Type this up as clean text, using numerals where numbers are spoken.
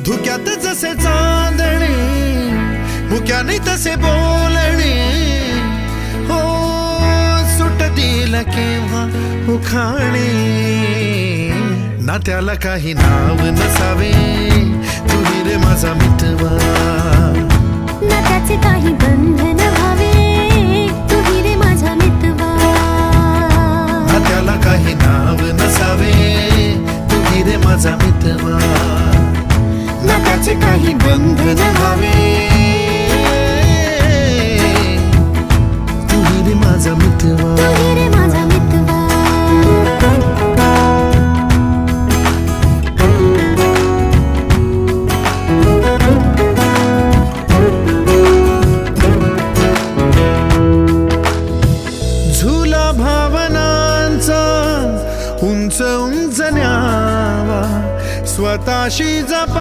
धुक्यात जसे चांदणे मुक्याने तसे बोलणे हो सुटतील केव्हा उखाणे ना त्याला काही नाव नसावे तुही रे माझा मितवा ना त्याचे काही बंधन व्हावे तुही रे माझा मितवा ना त्याला काही नाव नसावे तुही रे माझा मितवा ना त्याचे काही बंधन व्हावे तुही रे माझा मितवा तुही रे माझा मितवा झुला भावनांचा उंच उंच न्यावा स्वतःशी जप